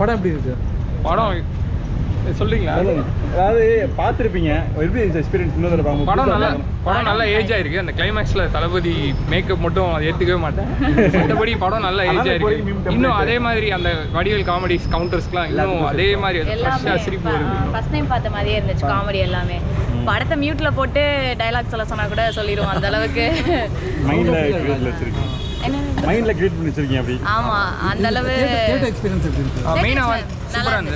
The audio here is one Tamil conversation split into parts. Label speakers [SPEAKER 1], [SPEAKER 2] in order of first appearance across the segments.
[SPEAKER 1] படம் எப்படி இருக்கு?
[SPEAKER 2] படம் சொல்றீங்களா?
[SPEAKER 3] அதாவது பார்த்துருப்பீங்க, எப்படி எக்ஸ்பீரியன்ஸ் இன்னொரு
[SPEAKER 2] படம் நல்லா ஏஜ் ஆயிருக்கு. அந்த கிளைமேக்ஸ்ல தளபதி மேக்கப் மட்டும் ஏற்றுக்கவே மாட்டேன். மற்றபடி படம் நல்லா ஏஜ் ஆயிருக்கு. இன்னும் அதே மாதிரி அந்த வடிவேல் காமெடி கவுண்டர்ஸ்க்குலாம் இன்னும் அதே மாதிரி ஃப்ரெஷ்ஷாக சிரிப்பு வருது.
[SPEAKER 4] ஃபர்ஸ்ட் டைம் பார்த்த மாதிரியே இருந்துச்சு காமெடி எல்லாமே. படத்தை மியூட்ல போட்டு டைலாக் சொல்ல சொன்னா கூட சொல்லிடுவோம் அந்த அளவுக்கு.
[SPEAKER 3] மைண்ட்ல கிரியேட் பண்ணி வச்சிருக்கீங்க அப்படி.
[SPEAKER 4] ஆமா, அந்த அளவு
[SPEAKER 1] எக்ஸ்பீரியன்ஸ் எப்படி இருக்கு?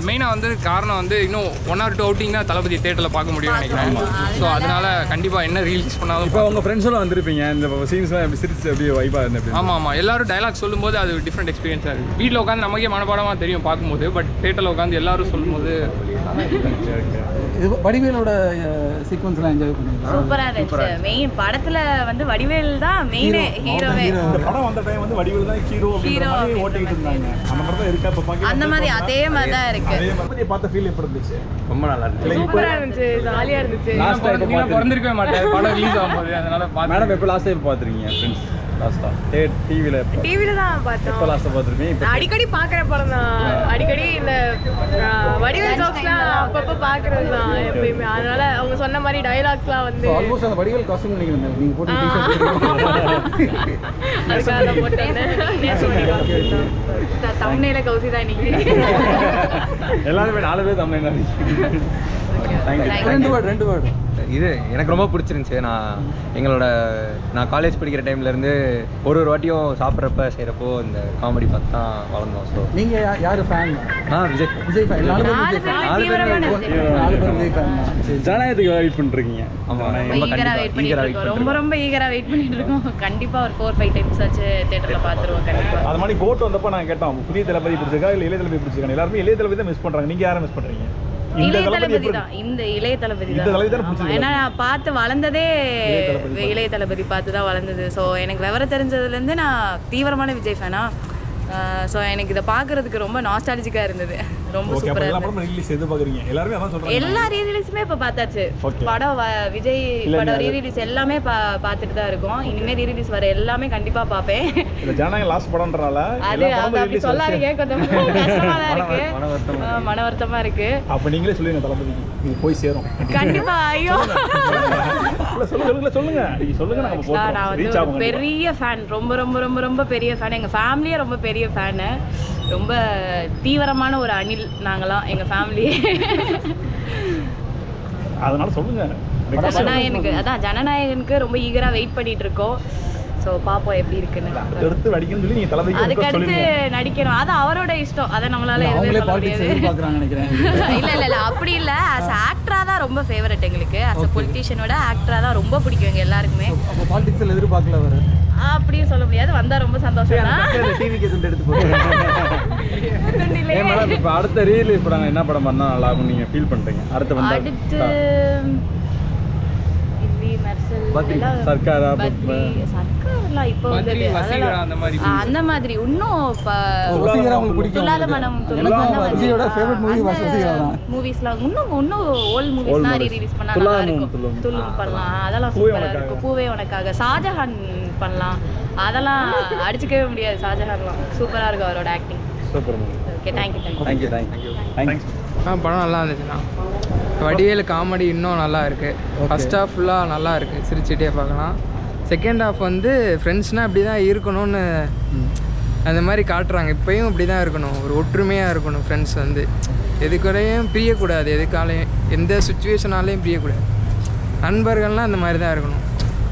[SPEAKER 2] மெயினாக வந்து காரணம் வந்து இன்னும் 1 or 2 அவுட்டிங் தான் தளபதி தேட்டரில் பார்க்க முடியும்னு நினைக்கிறேன். ஸோ அதனால கண்டிப்பாக என்ன ரீல்ஸ் பண்ணாலும்
[SPEAKER 3] இப்போ உங்கள் ஃப்ரெண்ட்ஸோட வந்திருப்பீங்க, இந்த சீன்ஸ்லாம் எப்படி சிரிச்சு அப்படியே வைப்பாக இருந்தது?
[SPEAKER 2] ஆமாம், எல்லாரும் டைலாக் சொல்லும்போது அது டிஃப்ரெண்ட் எக்ஸ்பீரியன்ஸாக இருக்குது. வீட்டில் உட்காந்து நமக்கே மனப்பாடமாக தெரியும் பார்க்கும்போது, பட் தேட்டரில் உட்காந்து எல்லாரும் சொல்லும்போது
[SPEAKER 1] வடிவேலோட சீக்வன்ஸ்லாம் என்ஜாய் பண்ணுங்க.
[SPEAKER 4] சூப்பரா இருந்துச்சு. மெயின் படத்துல வந்து வடிவேல் தான் மெயினே ஹீரோவே.
[SPEAKER 3] இந்த படம் வந்த டைம் வந்து வடிவேல் தான் ஹீரோ அப்படிங்கிற மாதிரி ஓட்டிட்டு இருந்தாங்க. அந்த மாதிரி தான் இருக்கா இப்ப பாக்க.
[SPEAKER 4] அந்த மாதிரி அதே மாதிரி தான் இருக்கு.
[SPEAKER 3] அதே மாதிரி பார்த்த ஃபீல் எப்படி இருந்துச்சு? ரொம்ப நல்லா இருந்துச்சு.
[SPEAKER 4] சூப்பரா இருந்துச்சு, ஜாலியா இருந்துச்சு.
[SPEAKER 3] லாஸ்ட் டைம்
[SPEAKER 2] பிறந்திருக்கவே மாட்டேன் படம் ரிலீஸ் ஆகும்போது. அதனால
[SPEAKER 3] மேடம் எப்போ லாஸ்ட் டைம் பார்த்துருக்கீங்க ஃப்ரெண்ட்ஸ்? லாஸ்டா டிவில தான் பார்த்தோம். இப்போ லாஸ்டா பார்த்துருப்பீங்க.
[SPEAKER 5] அடிக்கடி பார்க்குற படம் தான். அடிக்கடி இந்த வடிவேல் ஜோக்ஸ்லாம் அப்பப்போ பார்க்குறது தான் எப்பயுமே. அதனால அவங்க சொன்ன மாதிரி டைலாக்ஸ்லாம் வந்து
[SPEAKER 1] ஆல்மோஸ்ட் அந்த வடிவேல் காஸ்டியூம் நினைக்கிறேன். நீங்க போட்டு டிஷர்ட்
[SPEAKER 5] அதுக்காக போட்டேன். தம்ப்நெயில கௌசி தான் இன்னைக்கு.
[SPEAKER 3] எல்லாரும் 4 பேர் தமிழ் தான்.
[SPEAKER 1] ரெண்டு வேர்டு
[SPEAKER 6] இது எனக்கு ரொம்ப பிடிச்சிருந்துச்சு. நான் காலேஜ் படிக்கிற டைம்லேருந்து ஒரு வாட்டியும் சாப்பிட்றப்ப செய்கிறப்போ இந்த காமெடி பார்த்து தான் வளர்ந்தோம். ஸோ
[SPEAKER 1] நீங்கள் யார் ஃபேன்? விஜய் ஃபேன். 4 பேர் விஜய் ஃபேன்.
[SPEAKER 3] ஜனநாயகத்துக்கு வெயிட் பண்ணிருக்கீங்க?
[SPEAKER 6] ஆமாம்,
[SPEAKER 4] ரொம்ப ஈகரா வெயிட் பண்ணிட்டு இருக்கோம். கண்டிப்பாக ஒரு 4-5 டைம்ஸ் ஆச்சு தேட்டரில் பார்த்துருவோம் கண்டிப்பாக.
[SPEAKER 3] அது மாதிரி கோட் வந்தப்போ நான் கேட்டோம், புதிய தளபதி பிடிச்சிருக்கா இல்லை இளைய தளபதி பிடிச்சிருக்காங்க? எல்லாருமே இளைய தளபதி தான் மிஸ் பண்ணுறாங்க. நீங்கள் யாரை மிஸ் பண்ணுறீங்க?
[SPEAKER 4] இளைய தளபதி தான். இந்த இளைய தளபதி தான். ஏன்னா நான் பார்த்து வளர்ந்ததே இளைய தளபதி பார்த்து தான் வளர்ந்தது. ஸோ எனக்கு விவரம் தெரிஞ்சதுலேருந்து நான் தீவிரமான விஜய் ஃபேனா. ஸோ எனக்கு இதை பார்க்கறதுக்கு ரொம்ப நாஸ்டாலஜிக்காக இருந்தது. ரொம்ப சூப்பராக இருந்தது. எல்லா ரீரிலீஸுமே இப்போ பார்த்தாச்சு. படம் விஜய் படம் ரீரிலீஸ் எல்லாமே பார்த்துட்டு தான் இருக்கோம். இனிமேல் ரீரிலீஸ் வர எல்லாமே கண்டிப்பாக பார்ப்பேன். அது அப்படி சொல்லாதீங்க, கொஞ்சம் கஷ்டமாக தான் இருக்கு, மன வருத்தமாக இருக்கு.
[SPEAKER 3] அப்போ நீங்களே சொல்லுங்க தளபதிக்கு இது போய் சேரும்
[SPEAKER 4] கண்டிப்பா. ஐயோ
[SPEAKER 3] சொல்லுங்க.
[SPEAKER 4] நான் வந்து ஒரு பெரிய ஃபேன், ரொம்ப ரொம்ப ரொம்ப ரொம்ப பெரிய ஃபேன். எங்கள் ஃபேமிலியே ரொம்ப பெரிய ஃபேனு. ரொம்ப தீவிரமான ஒரு அணில் நாங்களாம், எங்கள் ஃபேமிலியே.
[SPEAKER 3] அதனால சொல்லுங்க.
[SPEAKER 4] ஜனநாயகனுக்கு ரொம்ப ஈகராக வெயிட் பண்ணிட்டு இருக்கோம். ஸோ பார்ப்போம் எப்படி இருக்குன்னு. அதுக்கடுத்து நடிக்கணும், அது அவரோட இஷ்டம். அதை நம்மளால இல்லை அப்படி இல்லை. ஆஸ் ஆக்டராக தான் ரொம்ப ஃபேவரட் எங்களுக்கு. ஆஸ் அ பொலிட்டீஷியனோட ஆக்டராக தான் ரொம்ப பிடிக்கும் எங்கள் எல்லாருக்குமே.
[SPEAKER 1] பாலிடிக்ஸில் எதிர்பார்க்கல வர
[SPEAKER 4] அப்படியும் சொல்ல முடியாது. வந்தால் ரொம்ப சந்தோஷம் தான்.
[SPEAKER 3] இப்போ அடுத்த ரீலீஸ் படம் என்ன படம் பண்ணால் நல்லா இருக்கும் நீங்கள் ஃபீல் பண்ணுறீங்க? அடுத்து
[SPEAKER 4] அந்த மாதிரி இன்னும் மூவிஸ்லாம் இன்னும் ஓல்ட் மூவிஸ்லாம் ரீரிலீஸ் பண்ணா நல்லா இருக்கும். துள்ளும் பண்ணலாம், அதெல்லாம் சூப்பரா இருக்கும். பூவே உனக்காக, ஷாஜஹான் பண்ணலாம், அதெல்லாம் அடிச்சுக்கவே முடியாது. ஷாஜஹான்லாம் சூப்பரா இருக்கும் அவரோட ஆக்டிங். Okay, thank you.
[SPEAKER 2] படம் நல்லா இருந்துச்சுண்ணா. வடிவேல் காமெடி இன்னும் நல்லா இருக்குது. ஃபர்ஸ்ட் ஹாஃப் ஃபுல்லாக நல்லா இருக்குது, சிரிச்சுட்டே பார்க்கலாம். செகண்ட் ஹாஃப் வந்து ஃப்ரெண்ட்ஸ்னால் இப்படி தான் இருக்கணும்னு அந்த மாதிரி காட்டுறாங்க. இப்போயும் இப்படி தான் இருக்கணும், ஒரு ஒற்றுமையாக இருக்கணும். ஃப்ரெண்ட்ஸ் வந்து எதுக்கூடையும் பிரியக்கூடாது, எதுக்காலையும் எந்த சுச்சுவேஷனாலையும் பிரியக்கூடாது. நண்பர்கள்லாம் அந்த மாதிரி தான் இருக்கணும்.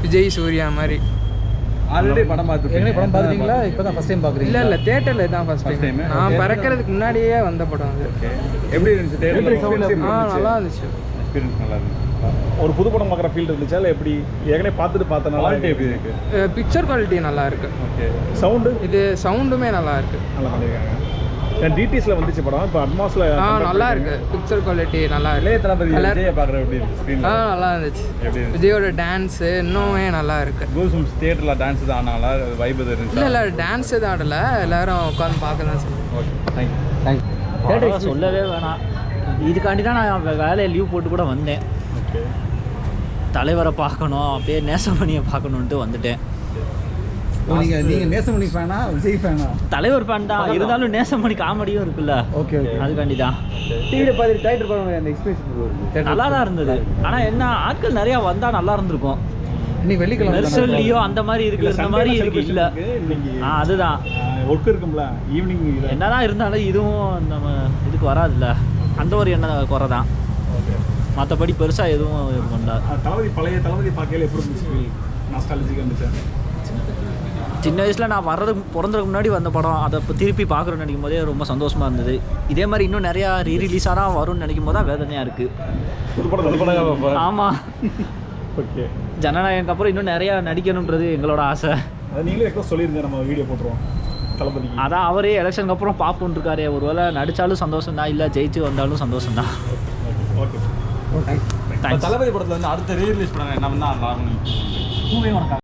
[SPEAKER 2] விஜய் சூர்யா மாதிரி.
[SPEAKER 1] ஆல்ரெடி படம் பார்த்துட்டீங்களா? இப்போ தான் ஃபர்ஸ்ட் டைம் பார்க்குறீங்க?
[SPEAKER 2] இல்லை தேட்டரில் தான் ஃபர்ஸ்ட் டைம். நான் பறக்கிறதுக்கு முன்னாடியே வந்த படம் அது.
[SPEAKER 3] எப்படி இருந்துச்சு?
[SPEAKER 2] நல்லா இருந்துச்சு.
[SPEAKER 3] எக்ஸ்பீரியன்ஸ் நல்லா இருந்துச்சு. ஒரு புது படம் பார்க்குற ஃபீல் இருந்துச்சா இல்லை எப்படி? ஏற்கனவே பார்த்தனால குவாலிட்டி எப்படி இருக்கு?
[SPEAKER 2] பிக்சர் குவாலிட்டி நல்லா இருக்கு.
[SPEAKER 3] ஓகே. சவுண்டு?
[SPEAKER 2] இது சவுண்டுமே நல்லா இருக்கு.
[SPEAKER 3] நல்லா பண்ணியிருக்காங்க. டிடிஎஸ்ல வந்துச்சு படம், இப்போ அட்மாஸ்ல
[SPEAKER 2] நல்லா இருக்கு. பிக்சர் குவாலிட்டி நல்லா இருக்கு.
[SPEAKER 3] இளைய தளபதி விஜயை பார்க்குற எப்படி ஸ்க்ரீன்?
[SPEAKER 2] நல்லா இருந்துச்சு. விஜயோட டான்ஸ் இன்னுமே நல்லா இருக்கு.
[SPEAKER 3] கோசம்ஸ் தியேட்டர்ல டான்ஸ் தான் ஆனால வைப் இருந்துச்சு.
[SPEAKER 2] இல்லை டான்ஸ் தான் ஆடல, எல்லாரும் உட்காந்து பார்க்க தான் செய்யும்.
[SPEAKER 3] Okay, thank you.
[SPEAKER 7] சொல்லவே வேணாம். இதுக்காண்டி தான் நான் வேலையை லீவ் போட்டு கூட வந்தேன்.
[SPEAKER 3] ஓகே.
[SPEAKER 7] தலைவரை பார்க்கணும், அப்படியே நேசமணியை பார்க்கணுன்ட்டு வந்துட்டேன்.
[SPEAKER 1] நீங்க நேசமணி ஃபேனா விஜய் ஃபேனா?
[SPEAKER 7] தலைவர் ஃபேன் தான், இருந்தாலும் நேசமணி காமெடியும் இருக்குல்ல.
[SPEAKER 1] Okay okay.
[SPEAKER 7] அதுக்காண்டி தான்
[SPEAKER 3] டிவியில் பார்த்து டைட்டில் படம் அந்த எக்ஸ்பீரியன்ஸ்
[SPEAKER 7] நல்லா தான் இருந்தது. ஆனால் என்ன ஆட்கள் நிறையா வந்தால் நல்லா இருந்திருக்கும்.
[SPEAKER 1] இன்னைக்கு வெள்ளிக்கிழமை
[SPEAKER 7] மெர்சல் லியோ அந்த மாதிரி இருக்கு, இந்த மாதிரி இருக்கு இல்லை. அதுதான்
[SPEAKER 3] ஒர்க் இருக்கும்ல ஈவினிங்.
[SPEAKER 7] என்னதான் இருந்தாலும் இதுவும் நம்ம இதுக்கு வராதுல்ல, அந்த ஒரு எண்ணம் குறை தான். மற்றபடி பெருசாக எதுவும் பண்ணல.
[SPEAKER 3] தளபதி பழைய தளபதி பார்க்கல எப்படி இருந்துச்சு? நாஸ்டாலஜிக்காக இருந்துச்சு.
[SPEAKER 7] சின்ன வயசில் நான் பிறந்ததுக்கு முன்னாடி வந்த படம், அதை இப்போ திருப்பி பார்க்குறோன்னு நினைக்கும் போதே ரொம்ப சந்தோஷமாக இருந்தது. இதே மாதிரி இன்னும் நிறையா ரீரிலீஸாக தான் வரும்னு நினைக்கும் போது தான் வேதனையாக இருக்குது. ஆமாம்.
[SPEAKER 3] ஓகே.
[SPEAKER 7] ஜனநாயகம் அப்புறம் இன்னும் நிறையா நடிக்கணுன்றது எங்களோட ஆசை.
[SPEAKER 3] அது நீங்களே ரெக்வஸ்ட் சொல்லியிருந்தேன், நம்ம வீடியோ போட்டுருவோம் தளபதி. அதான்
[SPEAKER 7] அவரே எலெக்ஷனுக்கு அப்புறம் பார்ப்போன்னு இருக்காரு. ஒரு வேளை நடித்தாலும் சந்தோஷம் தான், இல்லை ஜெயிச்சு வந்தாலும் சந்தோஷம் தான்.
[SPEAKER 3] ஓகே. தளபதி படத்தில் வந்து அடுத்த ரீரிலீஸ் படம் என்ன பண்ணால் நல்லா இருக்கும்?